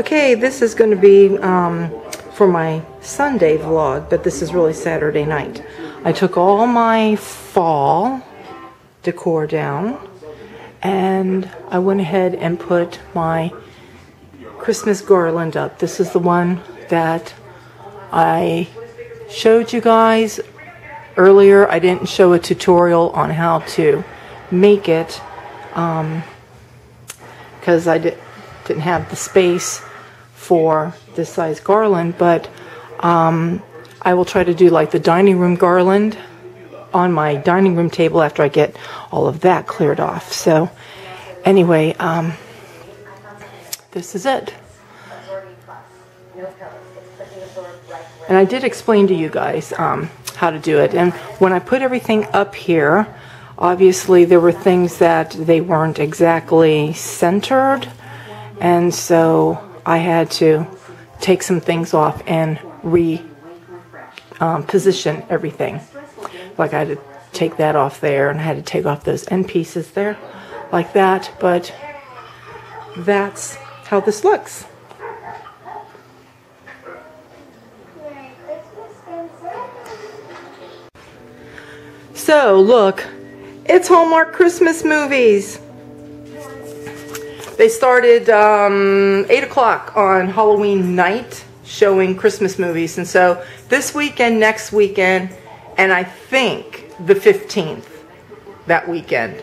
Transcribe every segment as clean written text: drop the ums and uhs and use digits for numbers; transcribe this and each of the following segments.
Okay, this is going to be for my Sunday vlog, but this is really Saturday night. I took all my fall decor down and I went ahead and put my Christmas garland up. This is the one that I showed you guys earlier. I didn't show a tutorial on how to make it because I didn't have the space for this size garland, but I will try to do like the dining room garland on my dining room table after I get all of that cleared off. So anyway, this is it. And I did explain to you guys how to do it. And when I put everything up here, obviously there were things that they weren't exactly centered, and so I had to take some things off and position everything. Like I had to take that off there, and I had to take off those end pieces there like that, but that's how this looks. So look, it's Hallmark Christmas movies. They started 8 o'clock on Halloween night showing Christmas movies, and so this weekend, next weekend, and I think the 15th that weekend.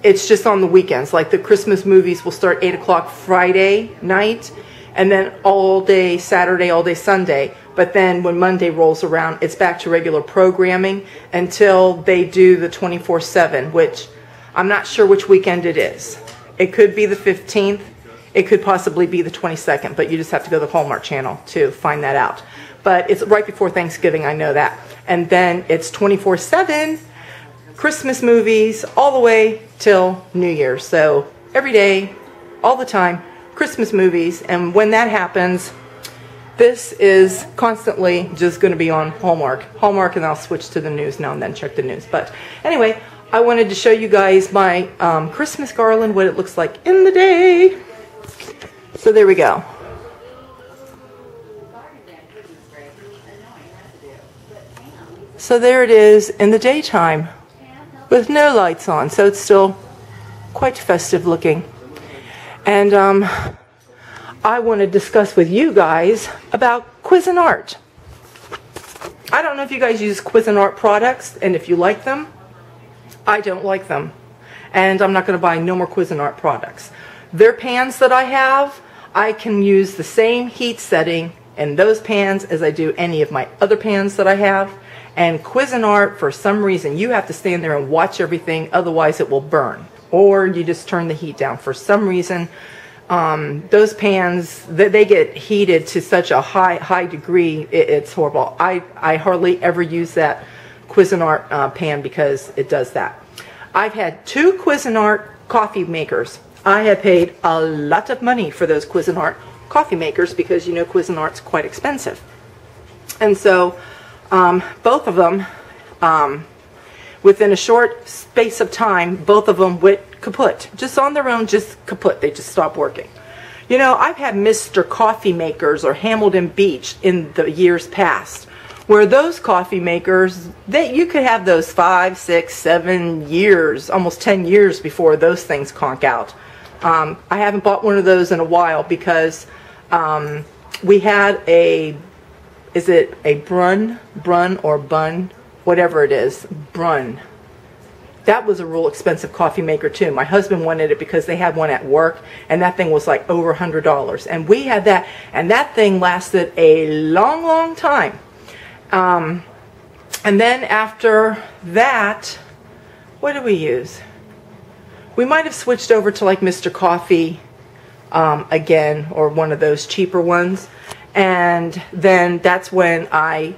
It's just on the weekends. Like the Christmas movies will start 8 o'clock Friday night, and then all day Saturday, all day Sunday. But then when Monday rolls around, it's back to regular programming until they do the 24/7, which I'm not sure which weekend it is. It could be the 15th. It could possibly be the 22nd, but you just have to go to the Hallmark Channel to find that out. But it's right before Thanksgiving, I know that. And then it's 24/7 Christmas movies all the way till New Year's. So every day, all the time, Christmas movies. And when that happens, this is constantly just going to be on Hallmark. Hallmark, and I'll switch to the news now and then, check the news. But anyway, I wanted to show you guys my Christmas garland, what it looks like in the day. So there we go. So there it is in the daytime with no lights on, so it's still quite festive looking. And I want to discuss with you guys about Cuisinart. I don't know if you guys use Cuisinart products and if you like them. I don't like them, and I'm not going to buy no more Cuisinart products. Their pans that I have, I can use the same heat setting in those pans as I do any of my other pans that I have. And Cuisinart, for some reason, you have to stand there and watch everything, otherwise it will burn. Or you just turn the heat down. For some reason, those pans, they get heated to such a high degree, it's horrible. I hardly ever use that Cuisinart pan because it does that. I've had 2 Cuisinart coffee makers. I have paid a lot of money for those Cuisinart coffee makers because you know Cuisinart's quite expensive. And so both of them, within a short space of time, both of them went kaput. Just on their own, just kaput. They just stopped working. You know, I've had Mr. Coffee Makers or Hamilton Beach in the years past, where those coffee makers, you could have those 5, 6, 7 years, almost 10 years before those things conk out. I haven't bought one of those in a while because we had is it a Brun or Bun, whatever it is, Brun. That was a real expensive coffee maker too. My husband wanted it because they had one at work, and that thing was like over $100. And we had that, and that thing lasted a long time. And then after that, what did we use? We might have switched over to like Mr. Coffee again, or one of those cheaper ones. And then that's when I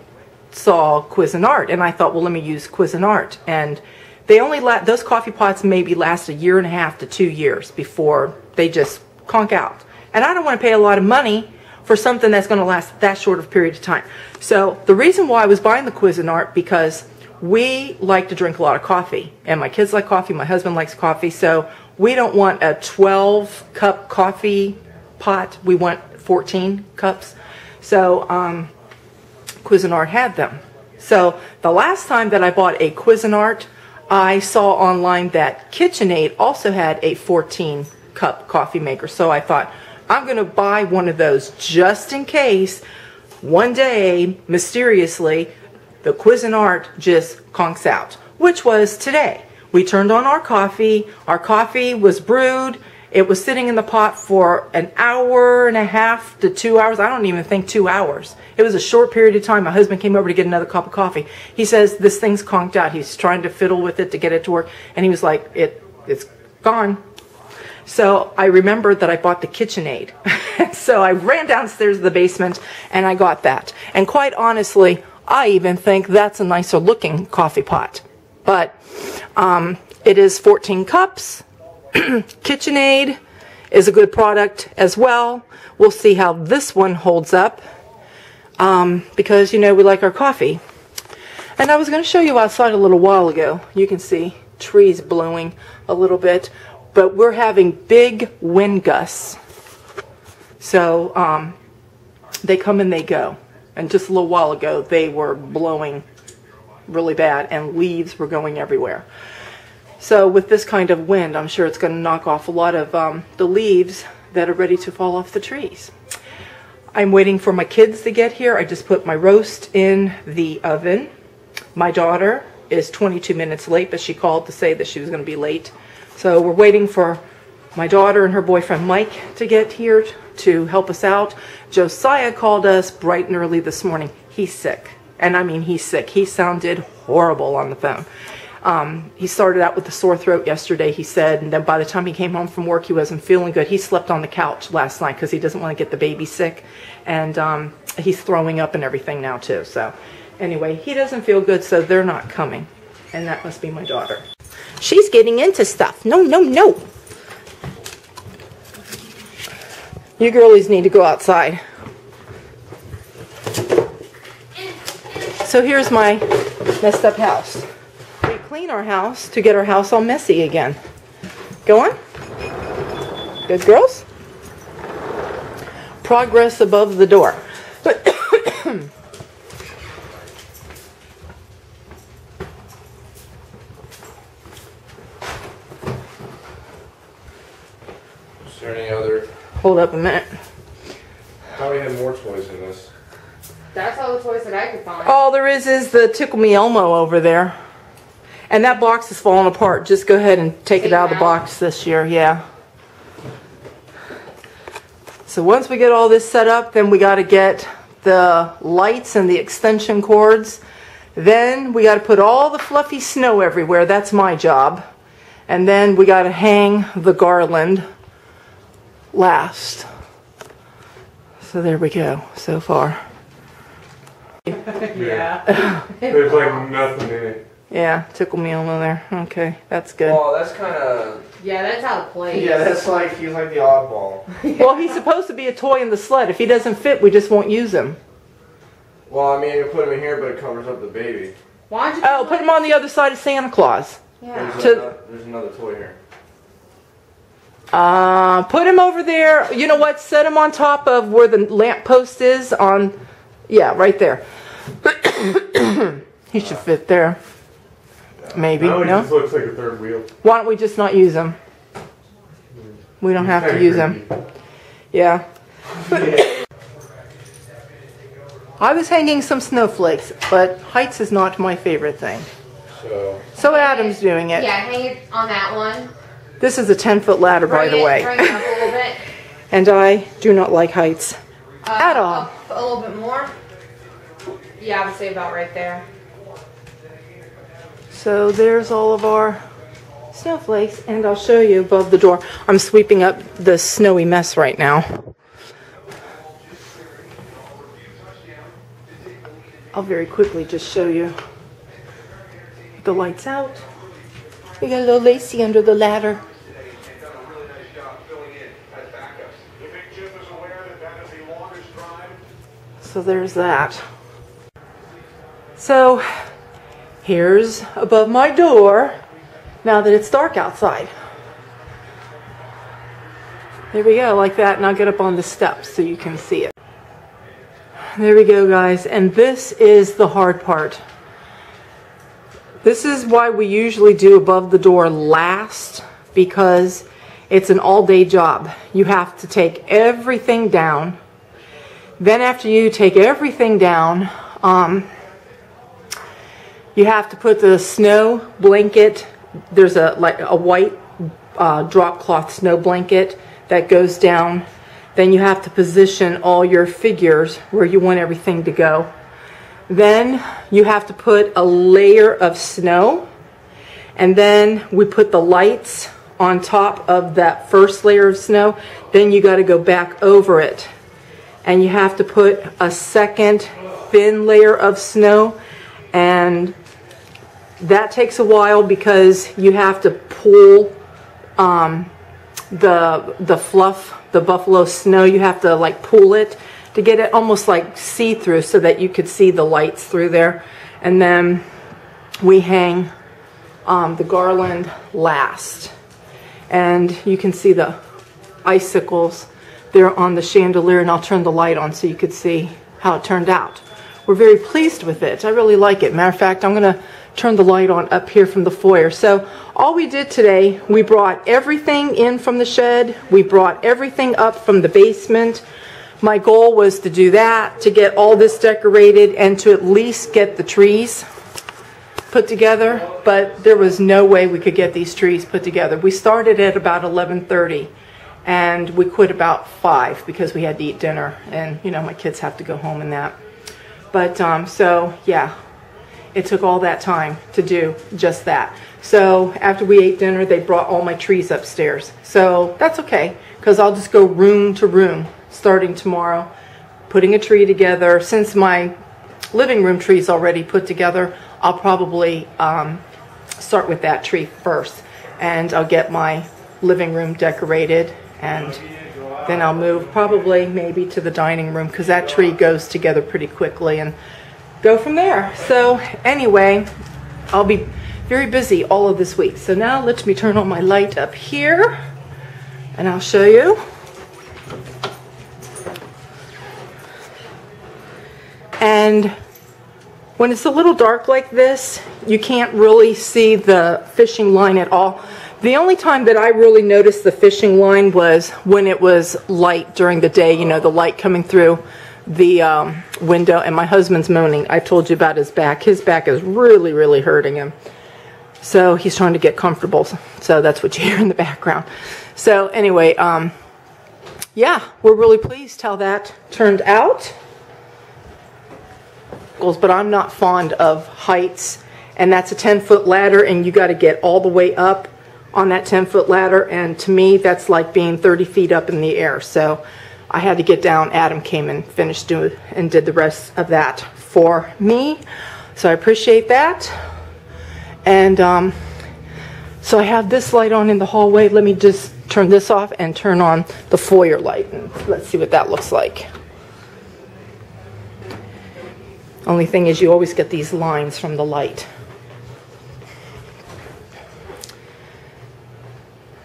saw Cuisinart, and I thought, well, let me use Cuisinart. And they only those coffee pots maybe last 1.5 to 2 years before they just conk out. And I don't want to pay a lot of money for something that's going to last that short of a period of time. So the reason why I was buying the Cuisinart, because we like to drink a lot of coffee, and my kids like coffee, my husband likes coffee, so we don't want a 12-cup coffee pot. We want 14 cups. So Cuisinart had them. So the last time that I bought a Cuisinart, I saw online that KitchenAid also had a 14-cup coffee maker. So I thought, I'm going to buy one of those just in case one day, mysteriously, the Cuisinart just conks out, which was today. We turned on our coffee was brewed, it was sitting in the pot for an hour and a half to 2 hours. I don't even think 2 hours. It was a short period of time. My husband came over to get another cup of coffee. He says, this thing's conked out. He's trying to fiddle with it to get it to work, and he was like, it's gone. So I remembered that I bought the KitchenAid. So I ran downstairs to the basement and I got that. And quite honestly, I even think that's a nicer looking coffee pot. But it is 14 cups. KitchenAid is a good product as well. We'll see how this one holds up because, you know, we like our coffee. And I was going to show you outside a little while ago. You can see trees blowing a little bit. But we're having big wind gusts. So they come and they go. And just a little while ago, they were blowing really bad and leaves were going everywhere. So with this kind of wind, I'm sure it's going to knock off a lot of the leaves that are ready to fall off the trees. I'm waiting for my kids to get here. I just put my roast in the oven. My daughter is 22 minutes late, but she called to say that she was going to be late. So we're waiting for my daughter and her boyfriend Mike to get here to help us out. Josiah called us bright and early this morning. He's sick. And I mean, he's sick. He sounded horrible on the phone. He started out with a sore throat yesterday, he said, and then by the time he came home from work, he wasn't feeling good. He slept on the couch last night because he doesn't want to get the baby sick. And he's throwing up and everything now, too. So anyway, he doesn't feel good, so they're not coming. And that must be my daughter. She's getting into stuff. No, no, no. You girlies need to go outside. So here's my messed up house. We clean our house to get our house all messy again. Go on. Good girls. Progress above the door. Is there any other? Hold up a minute. Thought we had more toys in this. That's all the toys that I could find. All there is the Tickle Me Elmo over there. And that box is falling apart. Just go ahead and take it out of the box this year, yeah. So once we get all this set up, then we got to get the lights and the extension cords. Then we got to put all the fluffy snow everywhere. That's my job. And then we got to hang the garland last. So there we go, so far. Yeah. There's like nothing in it. Yeah, Tickle Me Elmo there. Okay, that's good. Well, that's kind of... Yeah, that's out of place. Yeah, that's like, he's like the oddball. Well, he's supposed to be a toy in the sled. If he doesn't fit, we just won't use him. Well, I mean, you can put him in here, but it covers up the baby. Why don't you Put him on the other side of Santa Claus. Yeah. There's another toy here. Put him over there. You know what? Set him on top of where the lamp post is on... Yeah, right there. He should fit there. Maybe, No? He no? just looks like a third wheel. Why don't we just not use him? We don't have to use him. Yeah. I was hanging some snowflakes, but heights is not my favorite thing. So Adam's doing it. Yeah, hang it on that one. This is a 10-foot ladder, by the way. Bring it up a little bit. And I do not like heights at all. Up a little bit more. Yeah, I would say about right there. So there's all of our snowflakes, and I'll show you above the door. I'm sweeping up the snowy mess right now. I'll very quickly just show you the lights out. We got a little Lacey under the ladder. So there's that. So here's above my door, now that it's dark outside. There we go, like that, and I'll get up on the steps so you can see it. There we go, guys, and this is the hard part. This is why we usually do above the door last, because it's an all-day job. You have to take everything down. Then after you take everything down, you have to put the snow blanket. There's a white drop cloth snow blanket that goes down. Then you have to position all your figures where you want everything to go. Then you have to put a layer of snow, and then we put the lights on top of that first layer of snow. Then you got to go back over it, and you have to put a second thin layer of snow, and that takes a while because you have to pull the fluff, the buffalo snow. You have to like pull it to get it almost like see-through so that you could see the lights through there. And then we hang the garland last. And you can see the icicles there on the chandelier, and I'll turn the light on so you could see how it turned out. We're very pleased with it. I really like it. Matter of fact, I'm going to turn the light on up here from the foyer. So all we did today, we brought everything in from the shed. We brought everything up from the basement. My goal was to do that, to get all this decorated, and to at least get the trees put together. But there was no way we could get these trees put together. We started at about 11:30, and we quit about 5 because we had to eat dinner, and you know, my kids have to go home and that. But so yeah, it took all that time to do just that. So after we ate dinner, they brought all my trees upstairs. So that's okay, because I'll just go room to room starting tomorrow, putting a tree together. Since my living room tree is already put together, I'll probably start with that tree first, and I'll get my living room decorated, and then I'll move probably maybe to the dining room, because that tree goes together pretty quickly, and go from there. So anyway, I'll be very busy all of this week. So now let me turn on my light up here, and I'll show you. And when it's a little dark like this, you can't really see the fishing line at all. The only time that I really noticed the fishing line was when it was light during the day, you know, the light coming through the window. And my husband's moaning. I told you about his back. His back is really, really hurting him. So he's trying to get comfortable. So that's what you hear in the background. So anyway, yeah, we're really pleased how that turned out. But I'm not fond of heights, and that's a 10-foot ladder, and you got to get all the way up on that 10-foot ladder, and to me that's like being 30 feet up in the air. So I had to get down. Adam came and finished doing and did the rest of that for me, so I appreciate that. And so I have this light on in the hallway. Let me just turn this off and turn on the foyer light, and let's see what that looks like. Only thing is, you always get these lines from the light.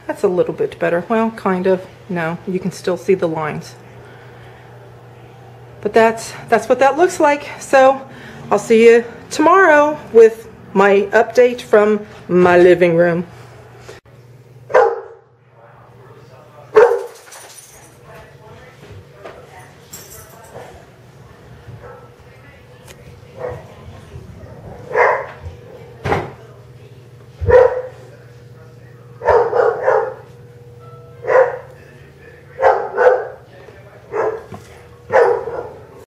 That's a little bit better. Well, kind of. No, you can still see the lines. But that's what that looks like. So I'll see you tomorrow with my update from my living room.